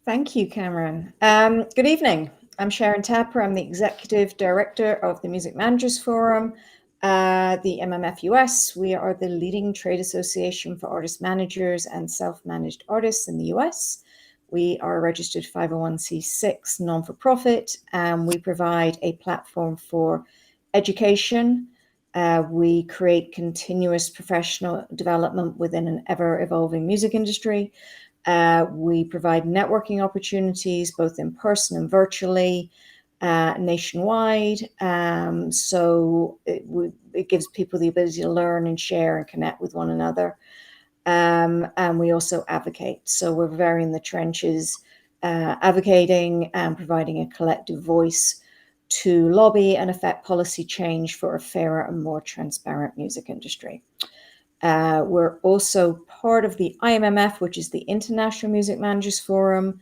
Thank you, Cameron. Good evening. I'm Sharon Tapper. I'm the Executive Director of the Music Managers Forum, the MMF US. We are the leading trade association for artist managers and self-managed artists in the US. We are a registered 501c6 non-for-profit, and we provide a platform for education. We create continuous professional development within an ever-evolving music industry. We provide networking opportunities, both in person and virtually, nationwide. So it gives people the ability to learn and share and connect with one another. And we also advocate. So we're very in the trenches, advocating and providing a collective voice to lobby and affect policy change for a fairer and more transparent music industry. We're also part of the IMMF, which is the International Music Managers Forum,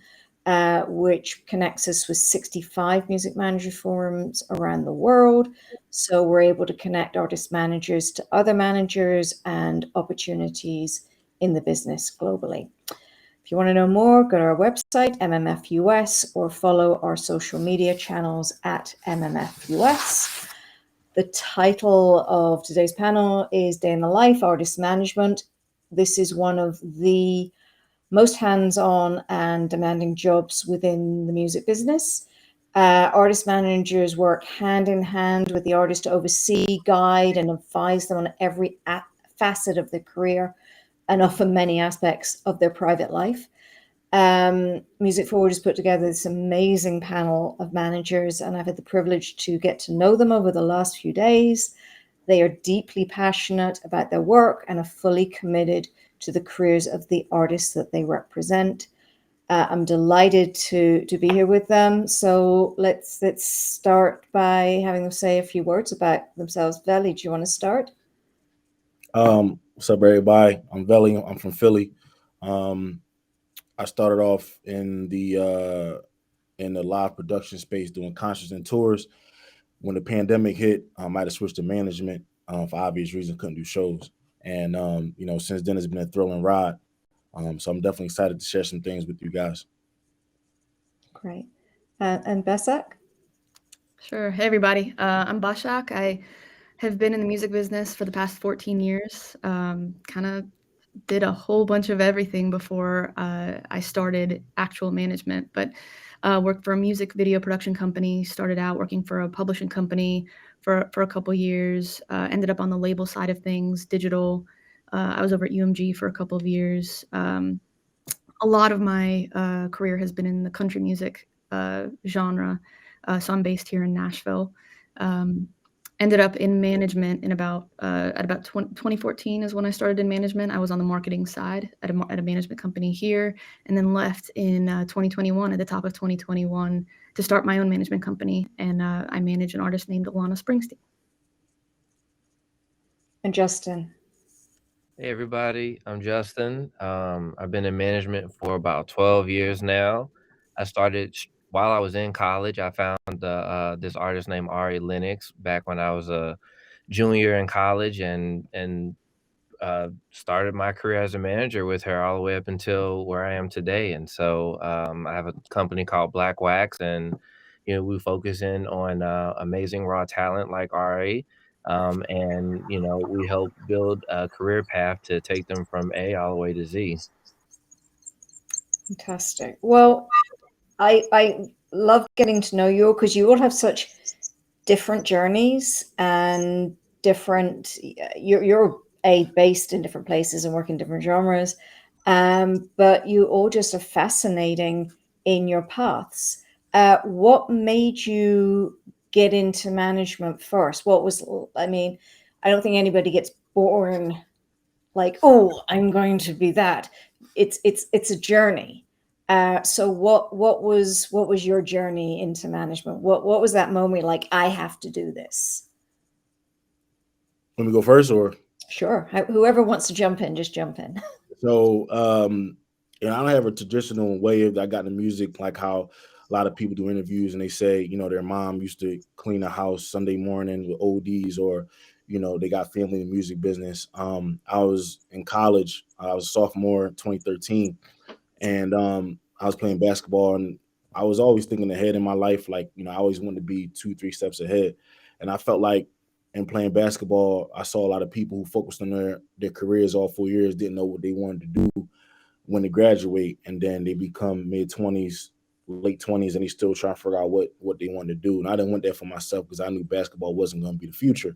which connects us with 65 music manager forums around the world. So we're able to connect artist managers to other managers and opportunities in the business globally. If you want to know more, go to our website, MMF US, or follow our social media channels at MMF US. The title of today's panel is Day in the Life, Artist Management. This is one of the most hands-on and demanding jobs within the music business. Artist managers work hand in hand with the artist to oversee, guide, and advise them on every facet of their career and often many aspects of their private life. Music Forward has put together this amazing panel of managers, and I've had the privilege to get to know them over the last few days. They are deeply passionate about their work and are fully committed to the careers of the artists that they represent. I'm delighted to be here with them. So let's start by having them say a few words about themselves. Veli, do you want to start? What's up, everybody? I'm Veli. I'm from Philly. I started off in the live production space doing concerts and tours. When the pandemic hit, I had to switch to management for obvious reasons. Couldn't do shows, and since then it's been a thrill and ride. So I'm definitely excited to share some things with you guys. Great. And Basak? Sure. Hey, everybody. I'm Basak. I have been in the music business for the past 14 years. Kind of did a whole bunch of everything before I started actual management, but worked for a music video production company, started out working for a publishing company for a couple years, ended up on the label side of things, digital. I was over at UMG for a couple of years. A lot of my career has been in the country music genre. So I'm based here in Nashville. Ended up in management in about 2014 is when I started in management. I was on the marketing side at a management company here, and then left in 2021, at the top of 2021, to start my own management company. And I manage an artist named Alana Springsteen. And Justin? Hey everybody, I'm Justin. I've been in management for about 12 years now. I started while I was in college. I found this artist named Ari Lennox back when I was a junior in college, and started my career as a manager with her all the way up until where I am today. And so I have a company called Black Wax, and we focus in on amazing raw talent like Ari. And we help build a career path to take them from A all the way to Z. Fantastic. Well, I love getting to know you because you all have such different journeys and different. You're based in different places and work in different genres, but you all just are fascinating in your paths. What made you get into management first? I mean, I don't think anybody gets born like, oh, I'm going to be that. It's a journey. So what was your journey into management? What was that moment like, I have to do this? Let me go first, or Sure. Whoever wants to jump in, just jump in. so I don't have a traditional way of I got into music like how a lot of people do interviews and they say, their mom used to clean the house Sunday morning with ODs, or they got family in the music business. I was in college. I was a sophomore in 2013, and I was playing basketball, and I was always thinking ahead in my life. Like, I always wanted to be 2, 3 steps ahead. And I felt like in playing basketball, I saw a lot of people who focused on their careers all 4 years, didn't know what they wanted to do when they graduate, and then they become mid 20s, late 20s, and they still trying to figure out what they wanted to do. And I didn't want that for myself because I knew basketball wasn't going to be the future.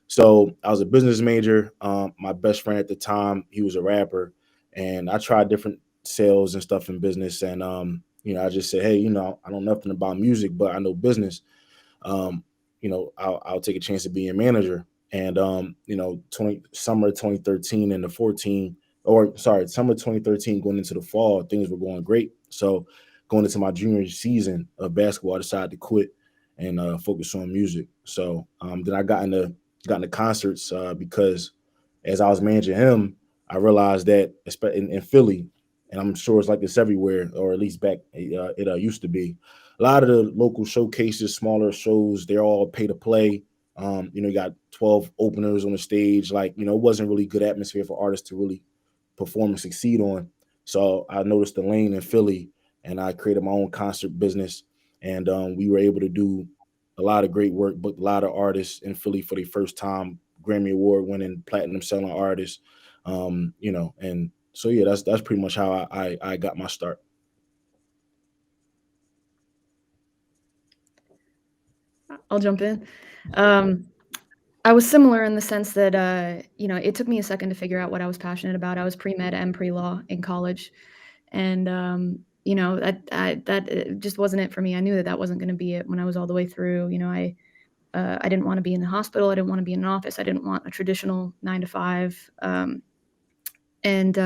So I was a business major. My best friend at the time, he was a rapper, and I tried different sales and stuff in business. And I just said, hey, I know nothing about music, but I know business. um, I'll take a chance to be a manager. And 20 summer 2013 and the 14, or sorry, summer 2013 going into the fall, things were going great. So going into my junior season of basketball, I decided to quit and focus on music. So then I got into concerts because as I was managing him, I realized that in Philly, and I'm sure it's like this everywhere, or at least back it used to be. A lot of the local showcases, smaller shows, they're all pay to play. You got 12 openers on the stage. Like, it wasn't really good atmosphere for artists to really perform and succeed on. So I noticed the lane in Philly, and I created my own concert business. And we were able to do a lot of great work, booked a lot of artists in Philly for the first time, Grammy Award winning, platinum selling artists. And so yeah, that's pretty much how I got my start. I'll jump in. I was similar in the sense that, it took me a second to figure out what I was passionate about. I was pre-med and pre-law in college. And, that just wasn't it for me. I knew that wasn't going to be it when I was all the way through. I didn't want to be in the hospital. I didn't want to be in an office. I didn't want a traditional 9 to 5. And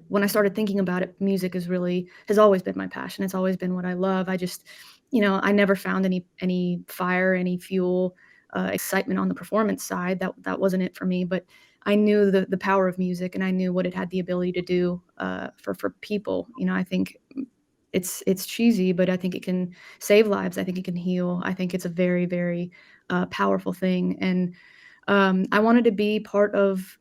when I started thinking about it, music has always been my passion. It's always been what I love. I just, I never found any fire, any fuel, excitement on the performance side. That wasn't it for me. But I knew the power of music, and I knew what it had the ability to do for people. I think it's cheesy, but I think it can save lives. I think it can heal. I think it's a very, very powerful thing. And I wanted to be part of,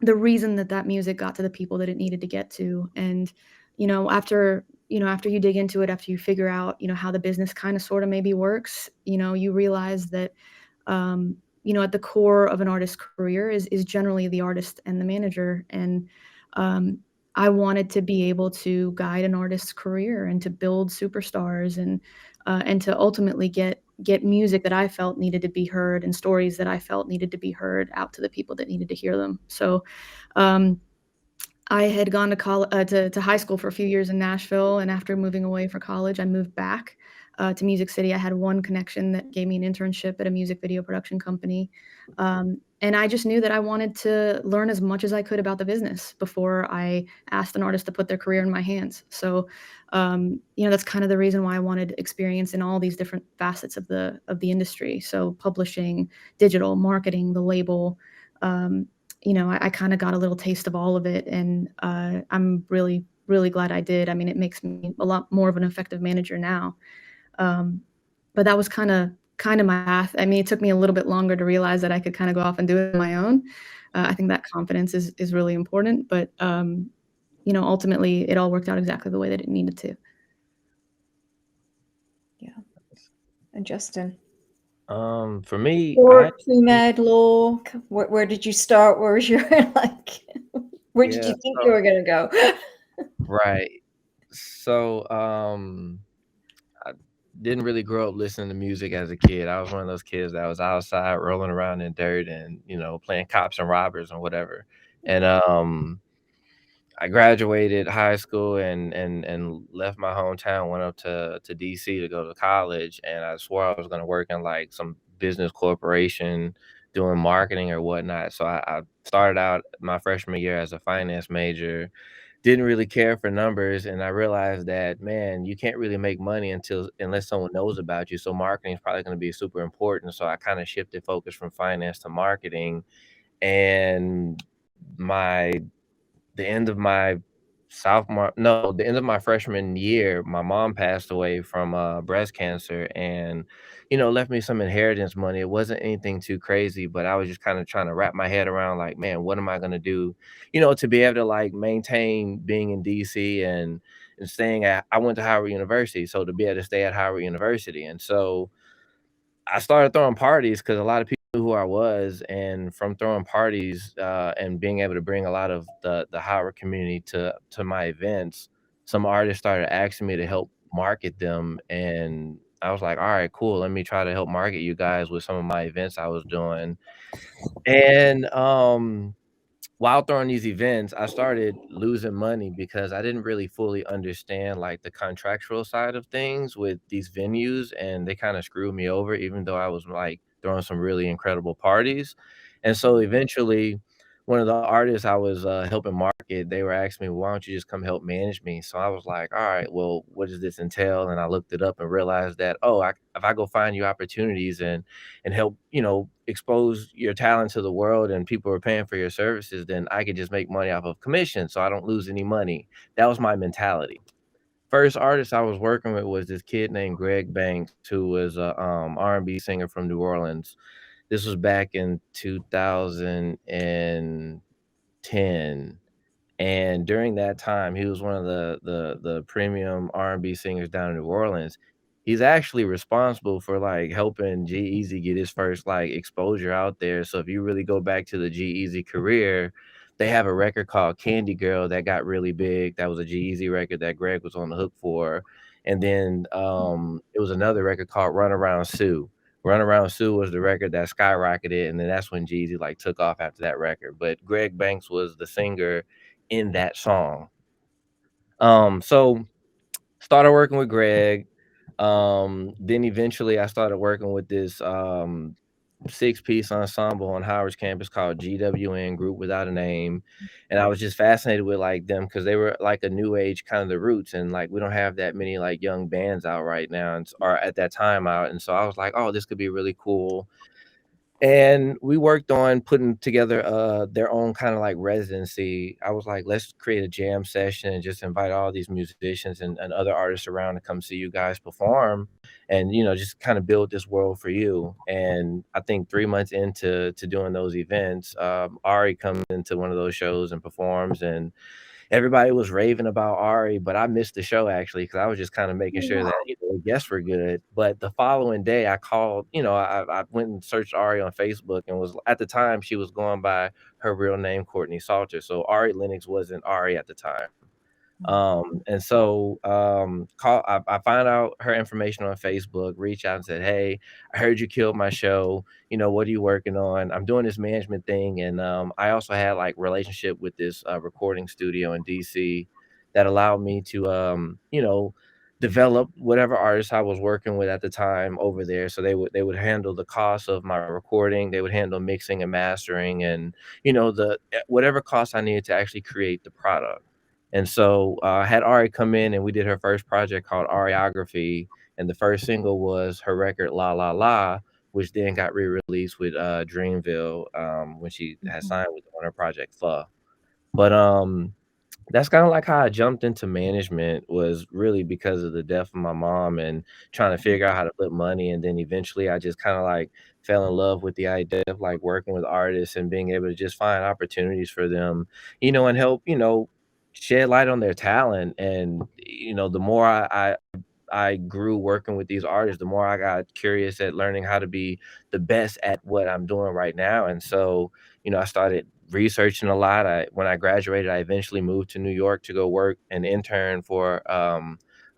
the reason that music got to the people that it needed to get to. And, after you dig into it, after you figure out, how the business kind of sort of maybe works, you realize that, at the core of an artist's career is generally the artist and the manager. And I wanted to be able to guide an artist's career and to build superstars and to ultimately get music that I felt needed to be heard and stories that I felt needed to be heard out to the people that needed to hear them. So I had gone to high school for a few years in Nashville, and after moving away for college, I moved back to Music City. I had one connection that gave me an internship at a music video production company. And I just knew that I wanted to learn as much as I could about the business before I asked an artist to put their career in my hands. So, that's kind of the reason why I wanted experience in all these different facets of the industry. So publishing, digital, marketing, the label. I kind of got a little taste of all of it, and I'm really, really glad I did. I mean, it makes me a lot more of an effective manager now. But that was kind of my path. I mean, it took me a little bit longer to realize that I could kind of go off and do it on my own. I think that confidence is really important, but ultimately it all worked out exactly the way that it needed to. Yeah. And Justin? For me, Pre-med law. Where did you start? Where was your where did you think you were gonna go? Right. So I didn't really grow up listening to music as a kid. I was one of those kids that was outside rolling around in dirt and, playing cops and robbers and whatever. And I graduated high school and left my hometown, went up to DC to go to college, and I swore I was going to work in like some business corporation doing marketing or whatnot. So I started out my freshman year as a finance major, didn't really care for numbers, and I realized that, man, you can't really make money unless someone knows about you. So marketing is probably going to be super important. So I kind of shifted focus from finance to marketing, and my the end of my the end of my freshman year, my mom passed away from breast cancer, and left me some inheritance money. It wasn't anything too crazy, but I was just kind of trying to wrap my head around, like, man, what am I going to do to be able to like maintain being in DC and staying at. I went to Howard University, so to be able to stay at Howard University, and so I started throwing parties because a lot of people knew who I was, and from throwing parties and being able to bring a lot of the Howard community to my events, some artists started asking me to help market them, and I was like, all right, cool. Let me try to help market you guys with some of my events I was doing, and while throwing these events, I started losing money because I didn't really fully understand like the contractual side of things with these venues, and they kind of screwed me over, even though I was like throwing some really incredible parties. And so eventually, one of the artists I was helping market, they were asking me, "Why don't you just come help manage me?" So I was like, "All right, well, what does this entail?" And I looked it up and realized that, oh, if I go find you opportunities and help, expose your talent to the world and people are paying for your services, then I could just make money off of commission so I don't lose any money. That was my mentality. First artist I was working with was this kid named Greg Banks, who was a R&B singer from New Orleans. This was back in 2010. And during that time, he was one of the premium R&B singers down in New Orleans. He's actually responsible for, like, helping G-Eazy get his first, like, exposure out there. So if you really go back to the G-Eazy career, they have a record called Candy Girl that got really big. That was a G-Eazy record that Greg was on the hook for. And then, it was another record called Run Around Sue. Run Around Sue was the record that skyrocketed, and then that's when Jeezy, like, took off after that record. But Greg Banks was the singer in that song. So started working with Greg. Then eventually I started working with this 6-piece ensemble on Howard's campus called GWN, Group Without a Name. And I was just fascinated with like them because they were like a new age, kind of the roots. And like we don't have that many like young bands out right now, or at that time out. And so I was like, oh, this could be really cool. And we worked on putting together their own kind of like residency. I was like, let's create a jam session and just invite all these musicians and other artists around to come see you guys perform, and just kind of build this world for you. And I think 3 months into doing those events, Ari comes into one of those shows and performs, and everybody was raving about Ari, but I missed the show actually because I was just kind of making sure that the guests were good. But the following day, I called. I went and searched Ari on Facebook, and was at the time she was going by her real name, Courtney Salter. So Ari Lennox wasn't Ari at the time. And so I found out her information on Facebook, reached out and said, "Hey, I heard you killed my show. What are you working on?" I'm doing this management thing. And I also had like relationship with this recording studio in DC that allowed me to, develop whatever artists I was working with at the time over there. So they would handle the cost of my recording. They would handle mixing and mastering, and the whatever cost I needed to actually create the product. And so I had Ari come in, and we did her first project called Ariography. And the first single was her record La La La, which then got re-released with Dreamville when she had signed on her project Pho. But that's kind of like how I jumped into management, was really because of the death of my mom and trying to figure out how to put money. And then eventually I just kind of like fell in love with the idea of like working with artists and being able to just find opportunities for them, and help, shed light on their talent. And, the more I grew working with these artists, the more I got curious at learning how to be the best at what I'm doing right now. And so, I started researching a lot. When I graduated, I eventually moved to New York to go work and intern for a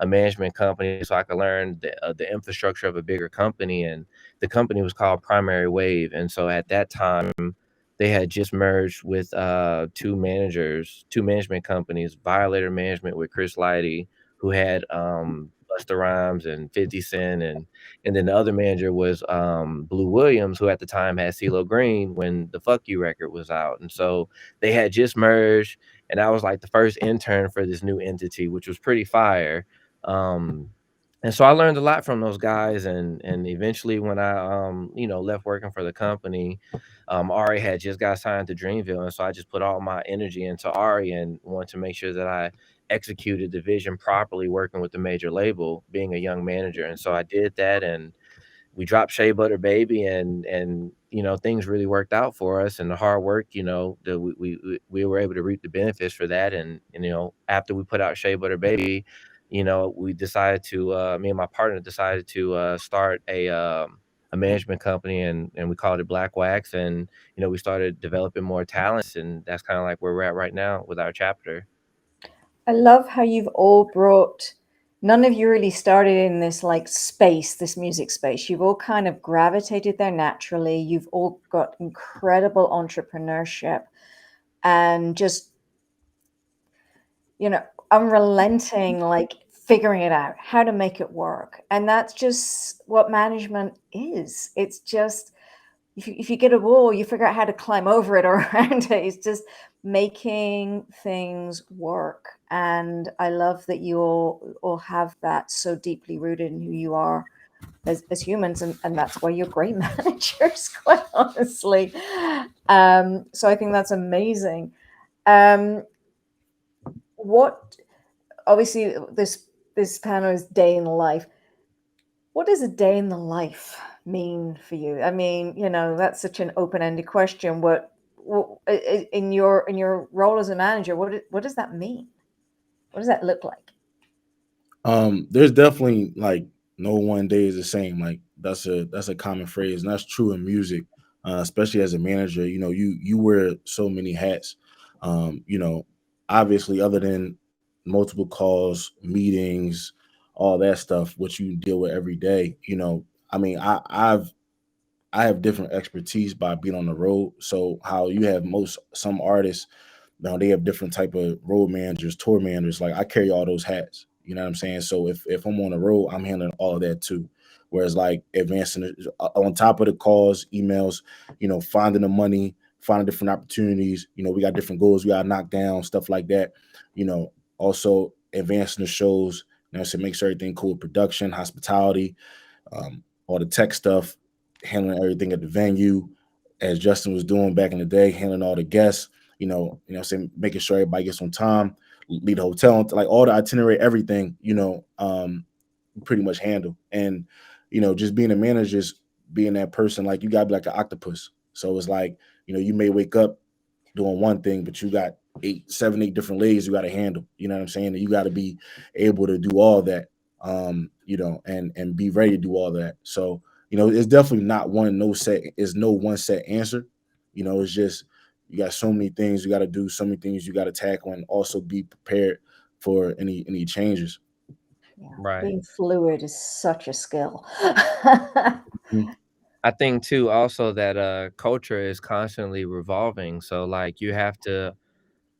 management company so I could learn the infrastructure of a bigger company. And the company was called Primary Wave. And so at that time, they had just merged with two management companies, Violator Management with Chris Lighty, who had Busta Rhymes and 50 Cent, and then the other manager was Blue Williams, who at the time had CeeLo Green when the Fuck You record was out. And so they had just merged, and I was like the first intern for this new entity, which was pretty fire. And so I learned a lot from those guys, and eventually when I left working for the company, Ari had just got signed to Dreamville, and so I just put all my energy into Ari and wanted to make sure that I executed the vision properly, working with the major label, being a young manager. And so I did that, and we dropped Shea Butter Baby, and things really worked out for us, and the hard work, that we were able to reap the benefits for that. And after we put out Shea Butter Baby, we decided to me and my partner decided to start a management company, and we called it Black Wax. And we started developing more talents, and that's kind of like where we're at right now with our chapter. I love how you've all brought, none of you really started in this like space, this music space. You've all kind of gravitated there naturally. You've all got incredible entrepreneurship and just, unrelenting, like figuring it out, how to make it work. And that's just what management is. It's just, if you get a wall, you figure out how to climb over it or around it. It's just making things work. And I love that you all have that so deeply rooted in who you are as humans. And that's why you're great managers, quite honestly. So I think that's amazing. What, obviously, this panel is day in the life. What does a day in the life mean for you? I mean, that's such an open-ended question. What in your role as a manager, what does that mean? What does that look like? There's definitely like no one day is the same. Like that's a common phrase, and that's true in music, especially as a manager. You wear so many hats. Obviously, other than multiple calls, meetings, all that stuff, which you deal with every day. I mean, I have different expertise by being on the road. So how you have some artists, now they have different type of road managers, tour managers. Like I carry all those hats. You know what I'm saying? So if I'm on the road, I'm handling all of that too. Whereas like advancing on top of the calls, emails, finding the money, finding different opportunities. We got different goals we got to knock down, stuff like that. Also advancing the shows. So make sure everything cool with production, hospitality, all the tech stuff, handling everything at the venue, as Justin was doing back in the day, handling all the guests, saying making sure everybody gets on time, lead the hotel, like all the itinerary, everything, pretty much handle. And, just being a manager is being that person, like you gotta be like an octopus. So it's like, you may wake up doing one thing, but you got 7, 8 different legs you got to handle. You know what I'm saying? And you got to be able to do all that, and be ready to do all that. So, it's definitely not no one set answer. It's just you got so many things you got to do, so many things you got to tackle, and also be prepared for any changes. Yeah. Right. Being fluid is such a skill. I think too also that culture is constantly revolving. So like you have to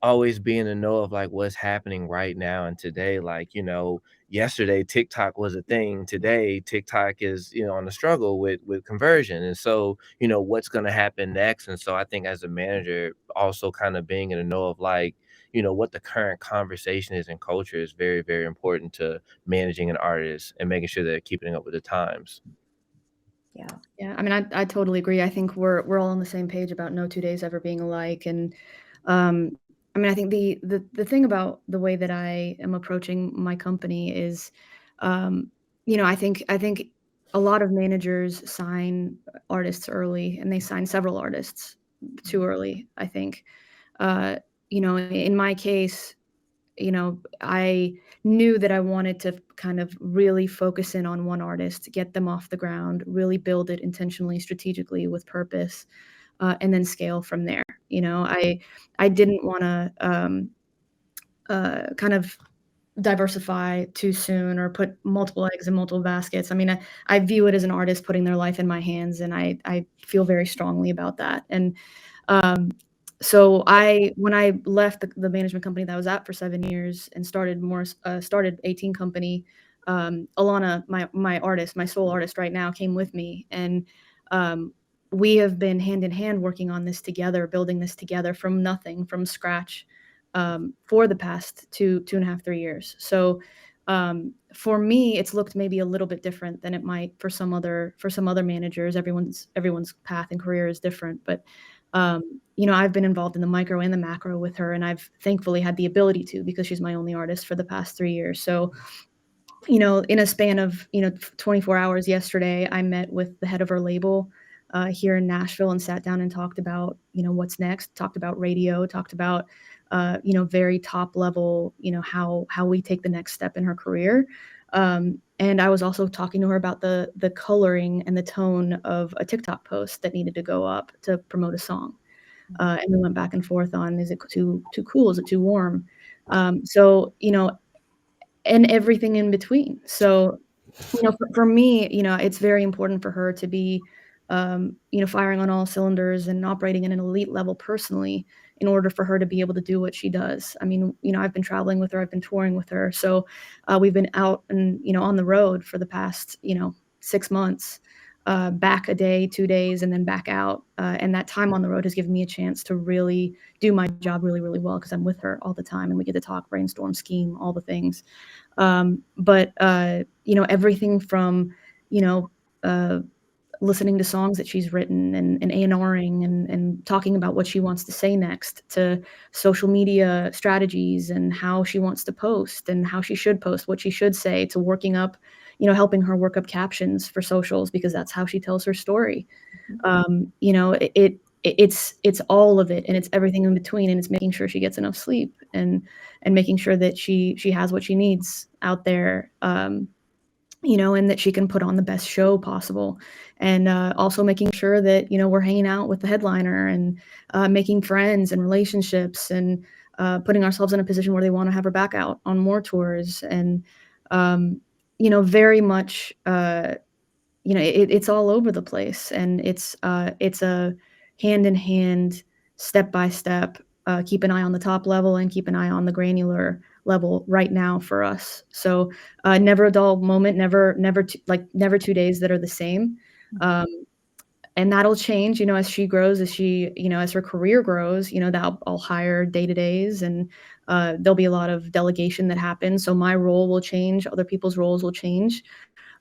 always be in the know of like what's happening right now and today. Like, yesterday TikTok was a thing. Today TikTok is, on the struggle with conversion. And so, what's gonna happen next. And so I think as a manager, also kind of being in the know of like, what the current conversation is in culture is very, very important to managing an artist and making sure they're keeping up with the times. Yeah. I mean, I totally agree. I think we're all on the same page about no 2 days ever being alike. And I mean, I think the thing about the way that I am approaching my company is, I think a lot of managers sign artists early, and they sign several artists too early, I think. In my case, I knew that I wanted to kind of really focus in on one artist, get them off the ground, really build it intentionally, strategically, with purpose, and then scale from there. I didn't want to kind of diversify too soon or put multiple eggs in multiple baskets. I mean, I view it as an artist putting their life in my hands, and I feel very strongly about that. And so when I left the management company that I was at for 7 years and started 18 Company, Alana, my artist, my sole artist right now, came with me, and we have been hand in hand working on this together, building this together from nothing, from scratch, for the past 2.5, 3 years. So for me, it's looked maybe a little bit different than it might for some other managers. Everyone's path and career is different, but I've been involved in the micro and the macro with her, and I've thankfully had the ability to, because she's my only artist for the past 3 years. So in a span of 24 hours yesterday, I met with the head of our label here in Nashville and sat down and talked about what's next. Talked about radio. Talked about very top level how we take the next step in her career. And I was also talking to her about the coloring and the tone of a TikTok post that needed to go up to promote a song. And we went back and forth on, is it too cool? Is it too warm? So, and everything in between. So, for me, it's very important for her to be, firing on all cylinders and operating at an elite level personally in order for her to be able to do what she does. I mean, I've been traveling with her, I've been touring with her. So we've been out and, on the road for the past, 6 months, back a day, 2 days, and then back out. And that time on the road has given me a chance to really do my job really, really well because I'm with her all the time and we get to talk, brainstorm, scheme, all the things. But everything from, listening to songs that she's written and A&Ring and talking about what she wants to say next, to social media strategies and how she wants to post and how she should post, what she should say, to working up, helping her work up captions for socials because that's how she tells her story. It's all of it, and it's everything in between, and it's making sure she gets enough sleep and making sure that she has what she needs out there, and that she can put on the best show possible, and also making sure that we're hanging out with the headliner and making friends and relationships and putting ourselves in a position where they want to have her back out on more tours, and very much it's all over the place, and it's a hand in hand, step by step, keep an eye on the top level and keep an eye on the granular level right now for us. So never a dull moment, never 2 days that are the same. And that'll change, as she grows, as her career grows, that I'll hire day-to-days, and there'll be a lot of delegation that happens. So my role will change, other people's roles will change.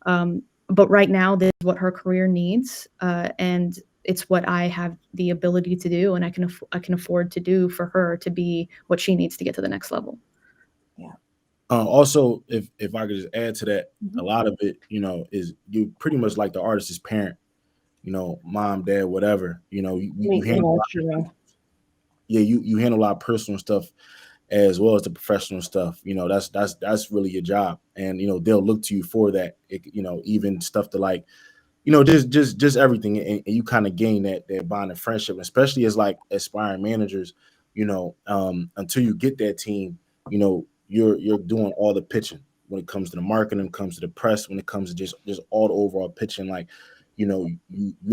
But right now, this is what her career needs, and it's what I have the ability to do, and I can afford to do for her to be what she needs to get to the next level. Yeah. Also, if I could just add to that, a lot of it, is you pretty much like the artist's parent, mom, dad, whatever. You handle you handle a lot of personal stuff as well as the professional stuff. That's really your job, and they'll look to you for that. Even stuff to like, just everything, and you kind of gain that bond of friendship, especially as like aspiring managers. Until you get that team, you're doing all the pitching when it comes to the marketing, when it comes to the press, when it comes to just all the overall pitching. Like, you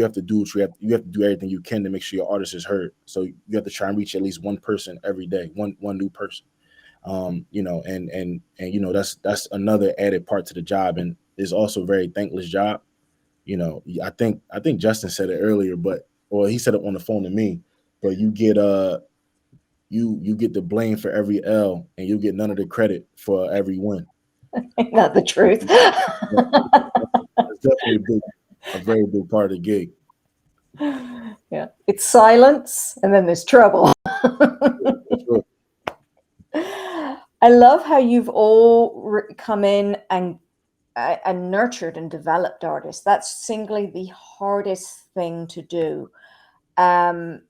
have to do what you have to do everything you can to make sure your artist is heard. So you have to try and reach at least one person every day, one new person. That's another added part to the job, and it's also a very thankless job. I think Justin said it earlier, or he said it on the phone to me, but you get you get the blame for every L, and you get none of the credit for every win. Ain't that the truth? It's definitely a very big part of the gig. Yeah, it's silence, and then there's trouble. Sure. I love how you've all come in and nurtured and developed artists. That's singly the hardest thing to do. At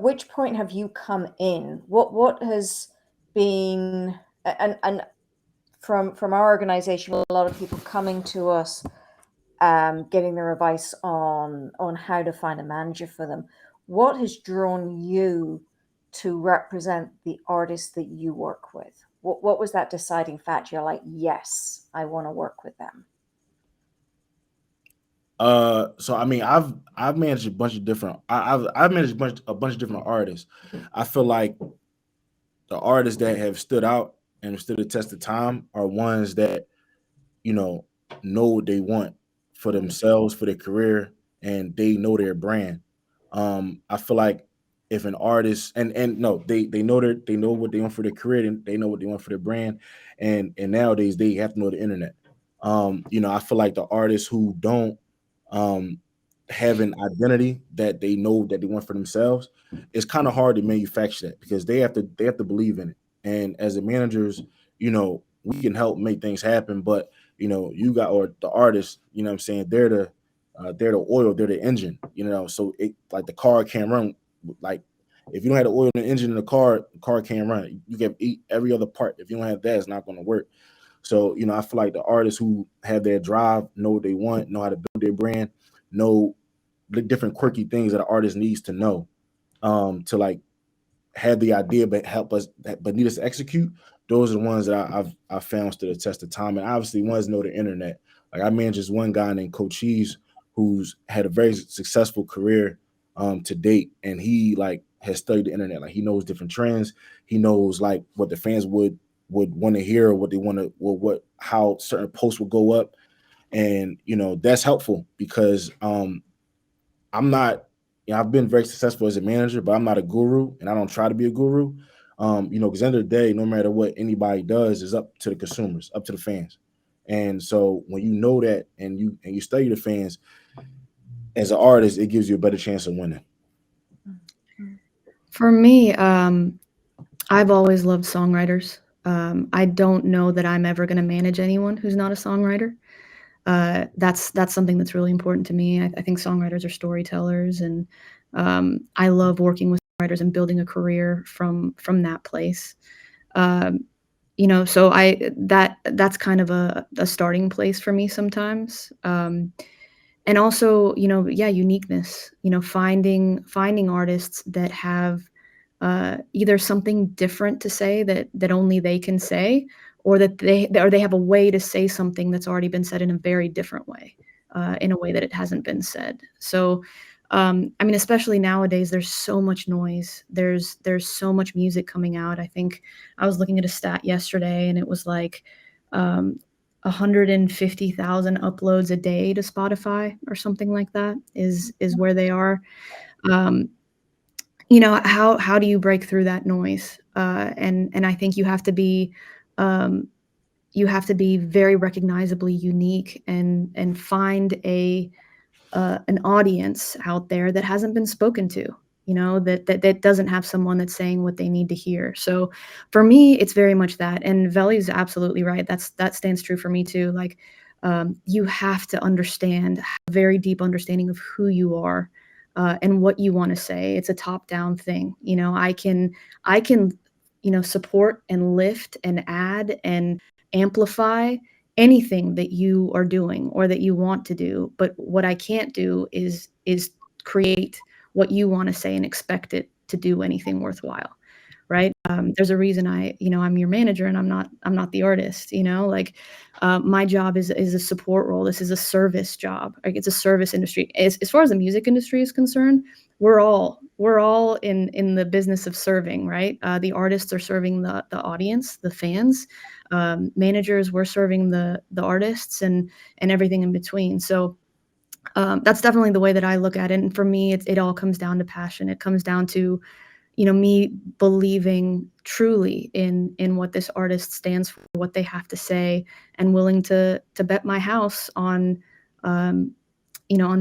which point have you come in? What has been, and from our organization, a lot of people coming to us, getting their advice on how to find a manager for them. What has drawn you to represent the artists that you work with? What was that deciding factor? You're like, yes, I want to work with them. So I mean, I've managed a bunch of different. I've managed a bunch of different artists. I feel like the artists that have stood out and stood the test of time are ones that know what they want for themselves, for their career, and they know their brand. I feel like if an artist and no, they know what they want for their career, and they know what they want for their brand, and nowadays they have to know the internet. I feel like the artists who don't have an identity that they know that they want for themselves, it's kind of hard to manufacture that because they have to believe in it. And as the managers, we can help make things happen, but you got, or the artists, what I'm saying, they're the oil, they're the engine, so it, like, the car can't run. Like, if you don't have the oil and the engine in the car can't run. You can eat every other part. If you don't have that, it's not going to work. So, I feel like the artists who have their drive, know what they want, know how to build their brand, know the different quirky things that an artist needs to know, to, like, have the idea but need us to execute. Those are the ones that I've found stood the test of time. And obviously ones know the internet. Like, I manage this one guy named Coach Cheese, who's had a very successful career to date, and he, like, has studied the internet. Like, he knows different trends. He knows, like, what the fans would want to hear, or what they want to, or how certain posts will go up. And that's helpful, because I'm not, I've been very successful as a manager, but I'm not a guru, and I don't try to be a guru. Because at the end of the day, no matter what anybody does, is up to the consumers, up to the fans. And so when you know that, and you study the fans as an artist, it gives you a better chance of winning. For me, I've always loved songwriters. I don't know that I'm ever going to manage anyone who's not a songwriter. That's something that's really important to me. I think songwriters are storytellers, and I love working with songwriters and building a career from that place. So that's kind of a starting place for me sometimes. And also, uniqueness, finding artists that have either something different to say that only they can say, or that they have a way to say something that's already been said in a very different way, in a way that it hasn't been said. So, especially nowadays, there's so much noise. There's so much music coming out. I think I was looking at a stat yesterday, and it was like 150,000 uploads a day to Spotify, or something like that is where they are. How do you break through that noise? And I think you have to be very recognizably unique, and find an audience out there that hasn't been spoken to, that doesn't have someone that's saying what they need to hear. So for me, it's very much that. And Veli's absolutely right. That stands true for me too. Like, you have to understand, have a very deep understanding of who you are, and what you want to say. It's a top-down thing. I can support and lift and add and amplify anything that you are doing or that you want to do. But what I can't do is create what you want to say and expect it to do anything worthwhile. Right. There's a reason I'm your manager, and I'm not the artist. My job is a support role. This is a service job. Like, it's a service industry. As far as the music industry is concerned, we're all in the business of serving, right? The artists are serving the audience, the fans. Managers, we're serving the artists, and everything in between. So that's definitely the way that I look at it. And for me, it all comes down to passion. It comes down to me believing truly in what this artist stands for, what they have to say, and willing to bet my house on on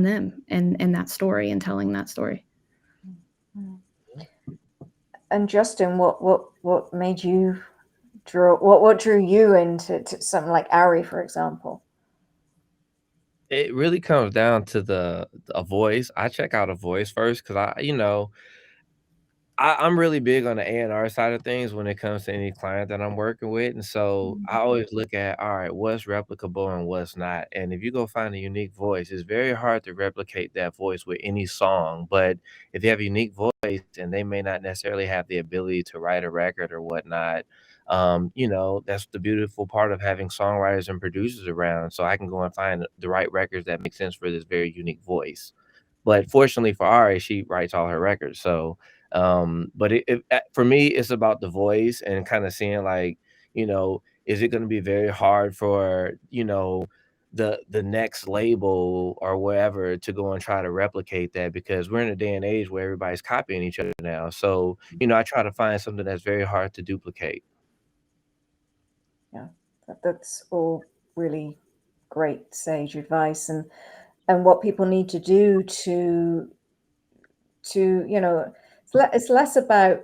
them and that story, and telling that story. And Justin, what made you what drew you into something like Ari, for example? It really comes down to a voice. I check out a voice first, because I'm really big on the A&R side of things when it comes to any client that I'm working with, and so I always look at, all right, what's replicable and what's not, and if you go find a unique voice, it's very hard to replicate that voice with any song. But if you have a unique voice and they may not necessarily have the ability to write a record or whatnot, that's the beautiful part of having songwriters and producers around, so I can go and find the right records that make sense for this very unique voice. But fortunately for Ari, she writes all her records. So, but for me, it's about the voice and kind of seeing, like, is it going to be very hard for, the next label or wherever to go and try to replicate that, because we're in a day and age where everybody's copying each other now. So, I try to find something that's very hard to duplicate. Yeah, that's all really great sage advice, and what people need to do to it's less about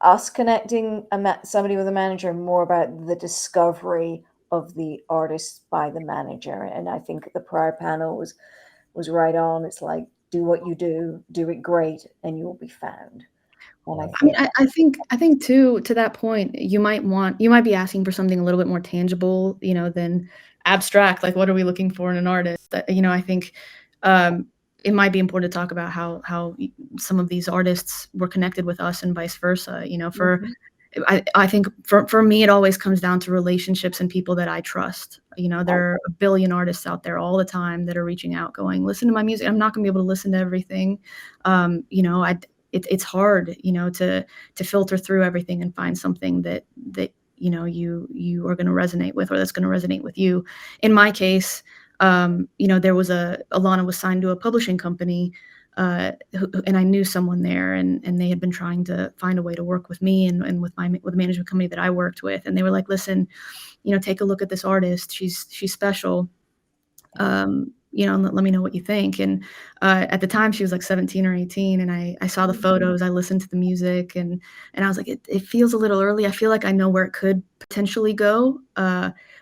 us connecting somebody with a manager, more about the discovery of the artist by the manager. And I think the prior panel was right on. It's like, do what you do it great, and you will be found. And I think too, to that point, you might be asking for something a little bit more tangible, than abstract. Like, what are we looking for in an artist? I think it might be important to talk about how some of these artists were connected with us and vice versa. I think for me, it always comes down to relationships and people that I trust. There are a billion artists out there all the time that are reaching out, going, listen to my music. I'm not going to be able to listen to everything. It's hard, to filter through everything and find something that you are going to resonate with, or that's going to resonate with you. In my case, there was Alana was signed to a publishing company, and I knew someone there, and they had been trying to find a way to work with me and with the management company that I worked with, and they were like, listen, take a look at this artist. She's special. Let me know what you think. And at the time, she was like 17 or 18, and I saw the photos, I listened to the music, and I was like, it feels a little early. I feel like I know where it could potentially go,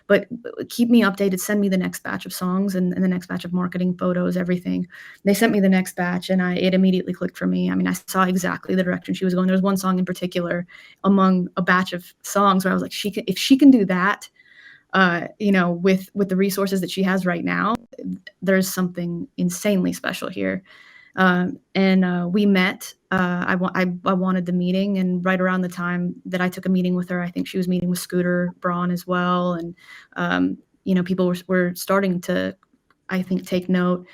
but keep me updated. Send me the next batch of songs and the next batch of marketing photos, everything. They sent me the next batch, and it immediately clicked for me. I mean, I saw exactly the direction she was going. There was one song in particular among a batch of songs where I was like, if she can do that, with the resources that she has right now, there's something insanely special here. And we met. I wanted the meeting, and right around the time that I took a meeting with her, I think she was meeting with Scooter Braun as well, and people were starting to, I think, take note.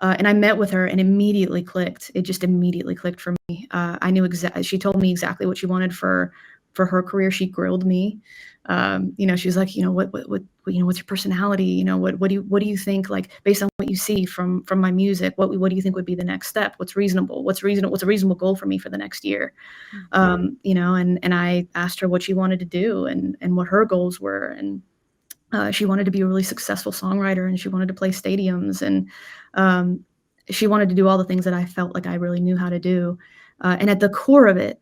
And I met with her, and immediately clicked. It just immediately clicked for me. I knew she told me exactly what she wanted for her career. She grilled me. She was like, what's your personality? What do you think, like, based on what you see from my music, what do you think would be the next step? What's reasonable? What's a reasonable goal for me for the next year? And I asked her what she wanted to do and what her goals were. And she wanted to be a really successful songwriter, and she wanted to play stadiums, and she wanted to do all the things that I felt like I really knew how to do. And at the core of it,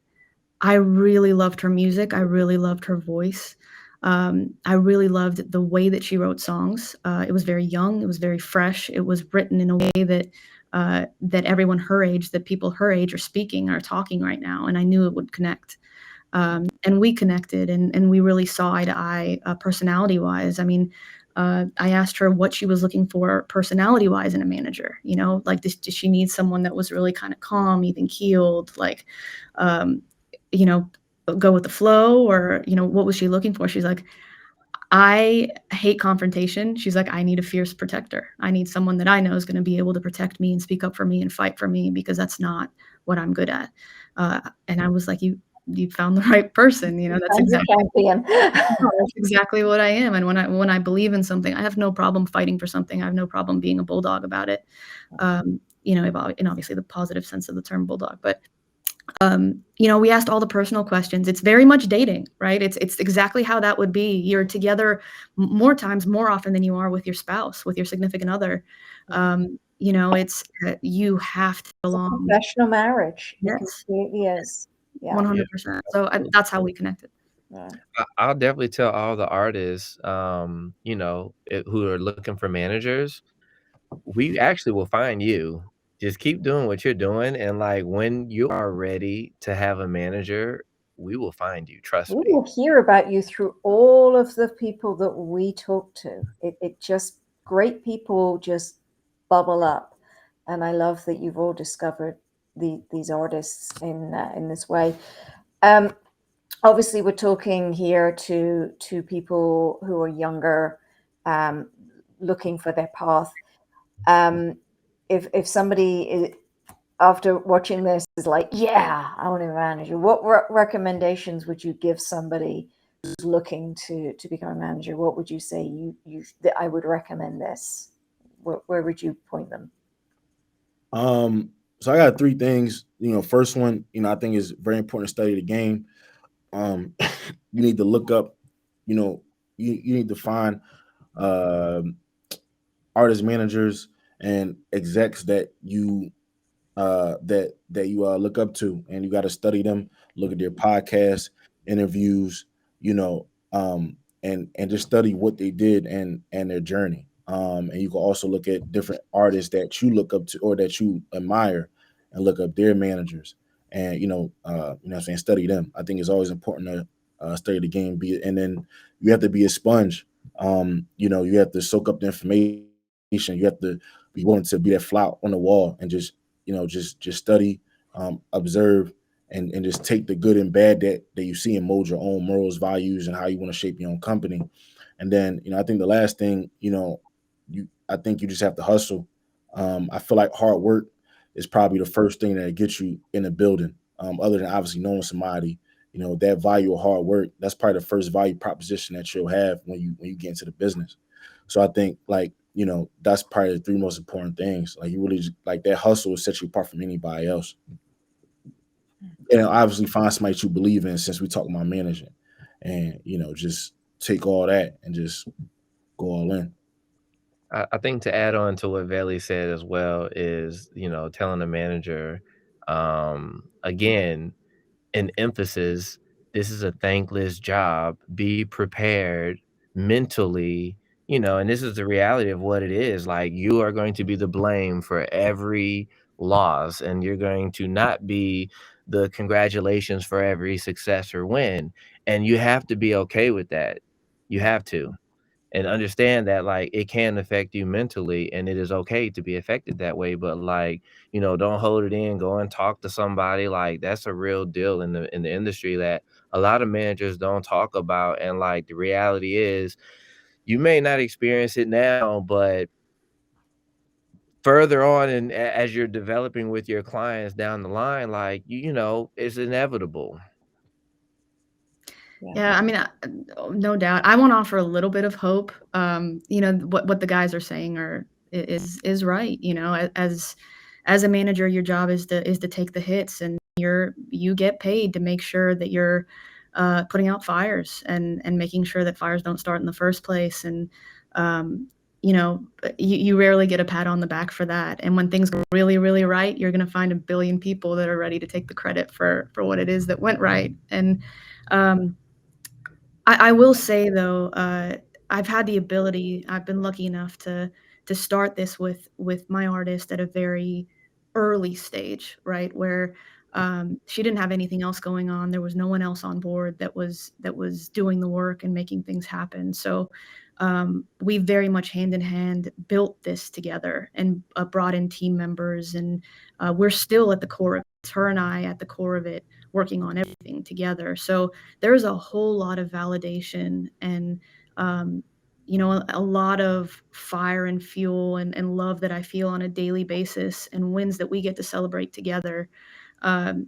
I really loved her music. I really loved her voice. I really loved the way that she wrote songs. It was very young. It was very fresh. It was written in a way that everyone her age, that people her age are talking right now. And I knew it would connect. And we connected, and we really saw eye to eye, personality-wise. I mean, I asked her what she was looking for personality-wise in a manager. Like, does she need someone that was really kind of calm, even keeled, like, go with the flow, or, what was she looking for? She's like, I hate confrontation. She's like, I need a fierce protector. I need someone that I know is going to be able to protect me and speak up for me and fight for me, because that's not what I'm good at. And I was like, you found the right person. That's exactly what I am. And when I believe in something, I have no problem fighting for something. I have no problem being a bulldog about it. In obviously the positive sense of the term bulldog, but we asked all the personal questions. It's very much dating, right? It's exactly how that would be. You're together more often than you are with your spouse, with your significant other. It's you have to belong. Professional marriage. Yes. It completely is. Yeah. 100%. So that's how we connected. Yeah. I'll definitely tell all the artists, who are looking for managers, we actually will find you. Just keep doing what you're doing, and, like, when you are ready to have a manager, we will find you, trust We me. will hear about you through all of the people that we talk to. It just, great people just bubble up. And I love that you've all discovered these artists in this way. Obviously, we're talking here to people who are younger, looking for their path. If somebody after watching this is like, yeah, I want to be a manager, what recommendations would you give somebody who's looking to become a manager? What would you say that I would recommend this? Where would you point them? So I got three things. First one, I think is very important to study the game. You need to look up, you need to find artist managers and execs that you that you look up to, and you got to study them, look at their podcasts, interviews, and just study what they did and their journey. And you can also look at different artists that you look up to or that you admire, and look up their managers, and what I'm saying, study them. I think it's always important to study the game, and then you have to be a sponge. You have to soak up the information. You have to be willing to be that fly on the wall and just study, observe, and just take the good and bad that you see and mold your own morals, values, and how you want to shape your own company. And then, I think the last thing, I think you just have to hustle. I feel like hard work is probably the first thing that gets you in a building. Other than obviously knowing somebody, that value of hard work, that's probably the first value proposition that you'll have when you get into the business. So I think, like, that's probably the three most important things. Like, you really like that hustle will set you apart from anybody else. And obviously find somebody you believe in, since we talk about managing, and just take all that and just go all in. I think to add on to what Veli said as well is, telling the manager, again, an emphasis, this is a thankless job. Be prepared mentally, and this is the reality of what it is. Like, you are going to be the blame for every loss, and you're going to not be the congratulations for every success or win. And you have to be okay with that. You have to. And understand that, like, it can affect you mentally, and it is okay to be affected that way. But, like, don't hold it in. Go and talk to somebody. Like, that's a real deal in the industry that a lot of managers don't talk about. And, like, the reality is, you may not experience it now, but further on, and as you're developing with your clients down the line, like, it's inevitable. Yeah, I mean, no doubt. I want to offer a little bit of hope. What the guys are saying is right. As a manager, your job is to take the hits, and you get paid to make sure that you're putting out fires and making sure that fires don't start in the first place. And you rarely get a pat on the back for that. And when things go really, really right, you're going to find a billion people that are ready to take the credit for what it is that went right. And I will say, though, I've been lucky enough to start this with my artist at a very early stage, right? Where she didn't have anything else going on. There was no one else on board that was doing the work and making things happen. So we very much hand in hand built this together and brought in team members, and we're still at the core of it. It's her and I at the core of it, working on everything together. So there's a whole lot of validation and a lot of fire and fuel and love that I feel on a daily basis, and wins that we get to celebrate together. And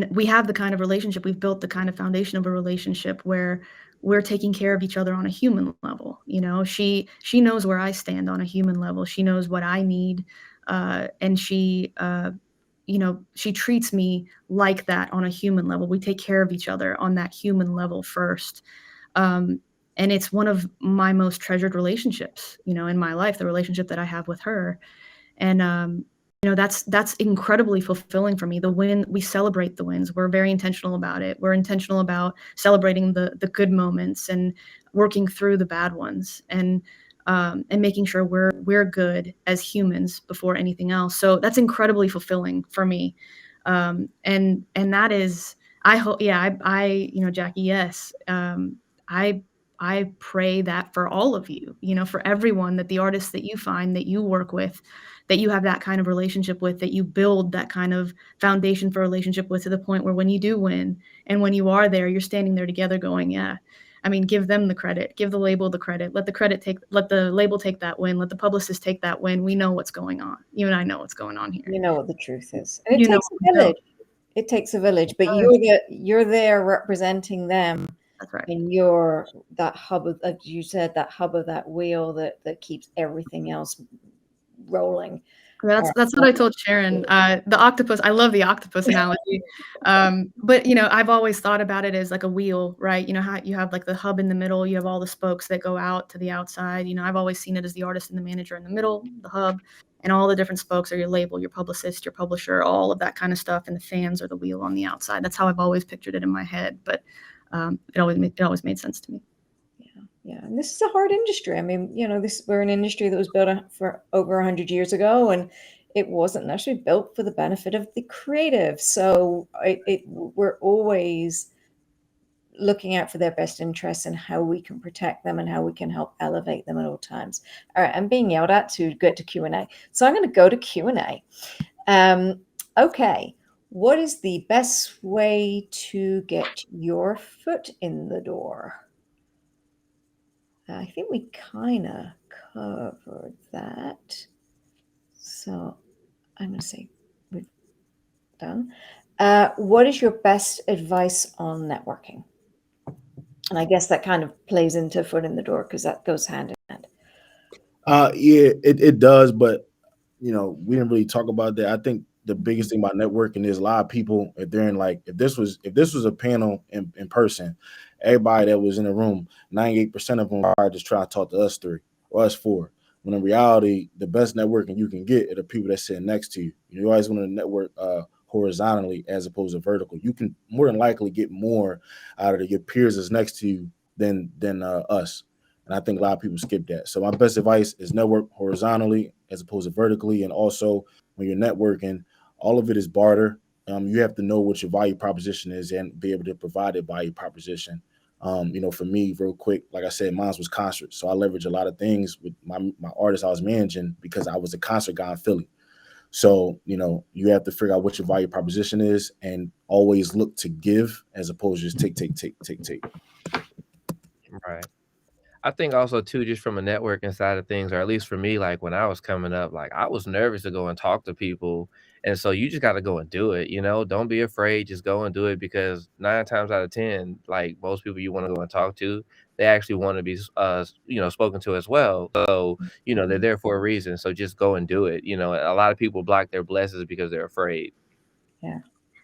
we have the kind of relationship, we've built the kind of foundation of a relationship where we're taking care of each other on a human level. She knows where I stand on a human level. She knows what I need. And she treats me like that on a human level. We take care of each other on that human level first. And it's one of my most treasured relationships, in my life, the relationship that I have with her. And, that's incredibly fulfilling for me. We celebrate the wins. We're very intentional about it. We're intentional about celebrating the good moments and working through the bad ones, and making sure we're good as humans before anything else. So that's incredibly fulfilling for me. And that is, I hope, Jackie, yes. I pray that for all of you, for everyone, that the artists that you find, that you work with, that you have that kind of relationship with, that you build that kind of foundation for relationship with, to the point where when you do win and when you are there, you're standing there together going, yeah. I mean, give them the credit, give the label the credit, let the label take that win, let the publicist take that win. We know what's going on. You and I know what's going on here. You know what the truth is. And it takes a village. It takes a village, but you're there representing them. That's right. And you're that hub of, like you said, that hub of that wheel that keeps everything else rolling. That's what I told Sharon. The octopus, I love the octopus analogy. But I've always thought about it as like a wheel, right? How you have like the hub in the middle, you have all the spokes that go out to the outside. I've always seen it as the artist and the manager in the middle, the hub, And all the different spokes are your label, your publicist, your publisher, all of that kind of stuff. And the fans are the wheel on the outside. That's how I've always pictured it in my head. But it always made sense to me. Yeah. And this is a hard industry. I mean, we're an industry that was built for over 100 years ago, and it wasn't necessarily built for the benefit of the creative. So we're always looking out for their best interests and how we can protect them and how we can help elevate them at all times. All right, I'm being yelled at to get to Q&A. So I'm going to go to Q&A. Okay, what is the best way to get your foot in the door? I think we kind of covered that. So I'm going to say we've done. What is your best advice on networking? And I guess that kind of plays into foot in the door because that goes hand in hand. Yeah, it does, but we didn't really talk about that. I think the biggest thing about networking is a lot of people, if they're in if this was a panel in person, everybody that was in the room, 98% of them are just trying to talk to us three or us four. When in reality, the best networking you can get are the people that sit next to you. You always want to network horizontally as opposed to vertical. You can more than likely get more out of your peers that's next to you than us. And I think a lot of people skip that. So my best advice is network horizontally as opposed to vertically. And also when you're networking, all of it is barter. You have to know what your value proposition is and be able to provide a value proposition. For me, real quick, like I said, mine was concerts. So I leverage a lot of things with my artists I was managing because I was a concert guy in Philly. So, you have to figure out what your value proposition is and always look to give as opposed to just take. Right. I think also too, just from a networking side of things, or at least for me, like when I was coming up, like I was nervous to go and talk to people. And so you just got to go and do it, don't be afraid, just go and do it because 9 times out of 10, like most people you want to go and talk to, they actually want to be, spoken to as well. So, they're there for a reason. So just go and do it. A lot of people block their blessings because they're afraid. Yeah.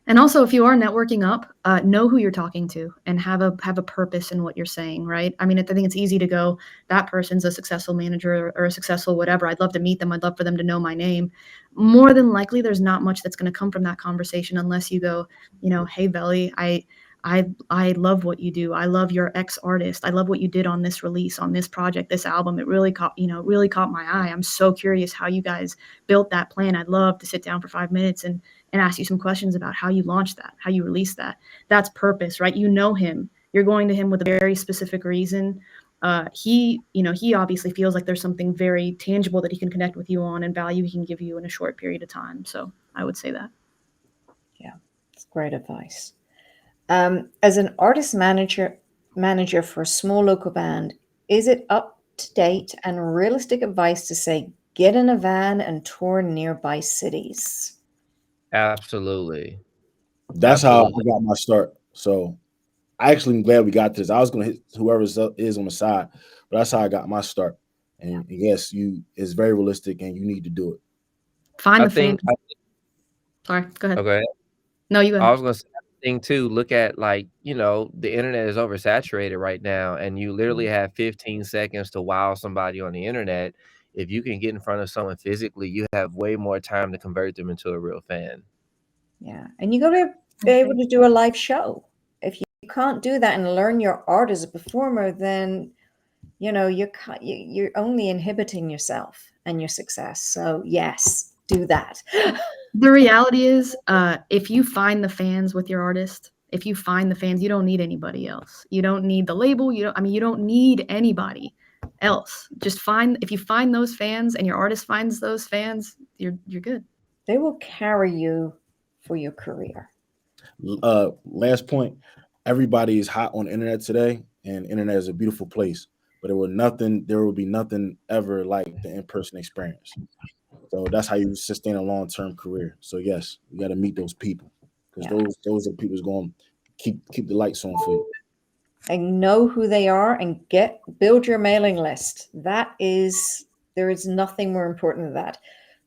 And also, if you are networking up, know who you're talking to and have a purpose in what you're saying, right? I mean, I think it's easy to go, that person's a successful manager or a successful whatever. I'd love to meet them. I'd love for them to know my name. More than likely, there's not much that's going to come from that conversation unless you go, hey, Veli, I love what you do. I love your ex artist. I love what you did on this release, on this project, this album. It really caught my eye. I'm so curious how you guys built that plan. I'd love to sit down for 5 minutes and ask you some questions about how you launched that, how you released that. That's purpose, right? You know him. You're going to him with a very specific reason. He obviously feels like there's something very tangible that he can connect with you on and value he can give you in a short period of time. So I would say that. Yeah, it's great advice. As an artist manager for a small local band, is it up to date and realistic advice to say, get in a van and tour nearby cities? Absolutely. That's how I got my start. So I actually am glad we got this. I was going to hit whoever is on the side, but that's how I got my start. And yes, it's very realistic and you need to do it. Find the fan. Sorry, go ahead. Okay. No, you go ahead. I was going to say thing too, look at the internet is oversaturated right now and you literally have 15 seconds to wow somebody on the internet. If you can get in front of someone physically, you have way more time to convert them into a real fan. Yeah. And you got to be able to do a live show. If you can't do that and learn your art as a performer, then, you're only inhibiting yourself and your success. So yes, do that. The reality is, if you find the fans with your artist, if you find the fans, you don't need anybody else. You don't need the label. You don't need anybody else. If you find those fans and your artist finds those fans, you're good. They will carry you for your career. Last point, everybody is hot on the internet today, and internet is a beautiful place, but there will be nothing ever like the in-person experience. So that's how you sustain a long-term career. So yes, you got to meet those people because those are the people who's going to keep the lights on for you. And know who they are and build your mailing list. There is nothing more important than that.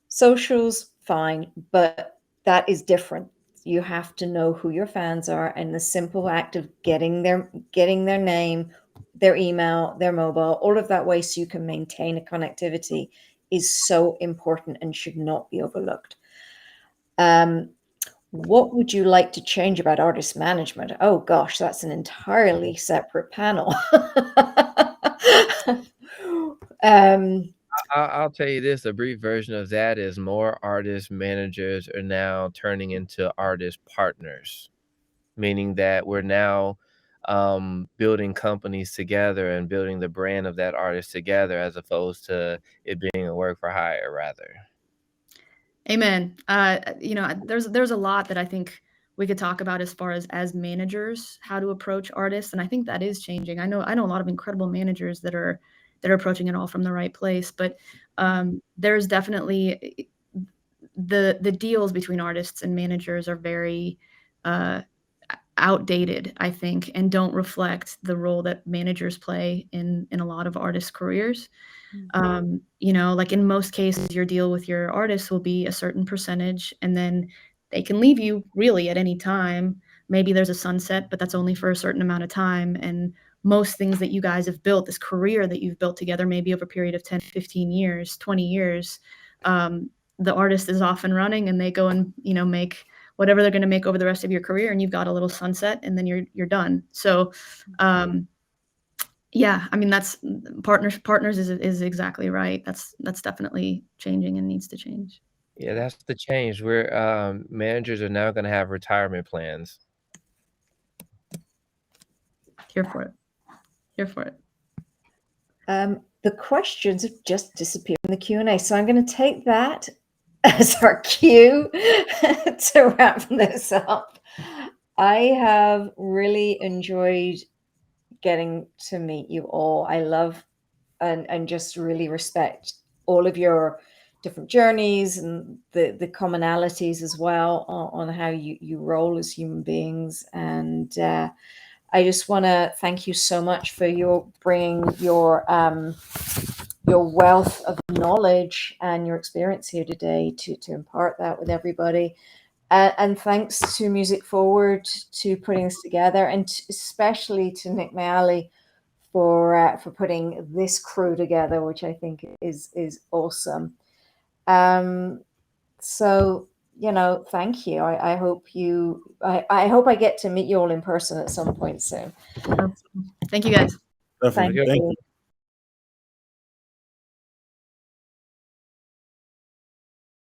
Socials, fine, but that is different. You have to know who your fans are, and the simple act of getting their name, their email, their mobile, all of that way so you can maintain a connectivity is so important and should not be overlooked. What would you like to change about artist management? Oh gosh, that's an entirely separate panel. I'll tell you this, a brief version of that is more artist managers are now turning into artist partners, meaning that we're now building companies together and building the brand of that artist together as opposed to it being a work for hire rather. Amen. There's a lot that I think we could talk about as far as managers, how to approach artists, and I think that is changing. I know a lot of incredible managers that are approaching it all from the right place, but there's definitely the deals between artists and managers are very outdated, I think, and don't reflect the role that managers play in a lot of artists' careers. Like in most cases, your deal with your artist will be a certain percentage, and then they can leave you really at any time. Maybe there's a sunset, but that's only for a certain amount of time. And most things that you guys have built, this career that you've built together, maybe over a period of 10, 15 years, 20 years, the artist is off and running and they go and, make whatever they're going to make over the rest of your career, and you've got a little sunset and then you're done. So, yeah, I mean, that's partners is exactly right. That's definitely changing and needs to change. Yeah, that's the change. We're managers are now going to have retirement plans. Here for it. Here for it. The questions have just disappeared in the Q&A, so I'm going to take that as our cue to wrap this up. I have really enjoyed getting to meet you all. I love and just really respect all of your different journeys and the commonalities as well on how you roll as human beings. And I just want to thank you so much for your bringing your wealth of knowledge and your experience here today to impart that with everybody. And thanks to Music Forward to putting this together, and especially to Nick Meali for putting this crew together, which I think is awesome. So thank you. I hope I hope I get to meet you all in person at some point soon. Thank you, guys. Definitely. Thank Thank you. you.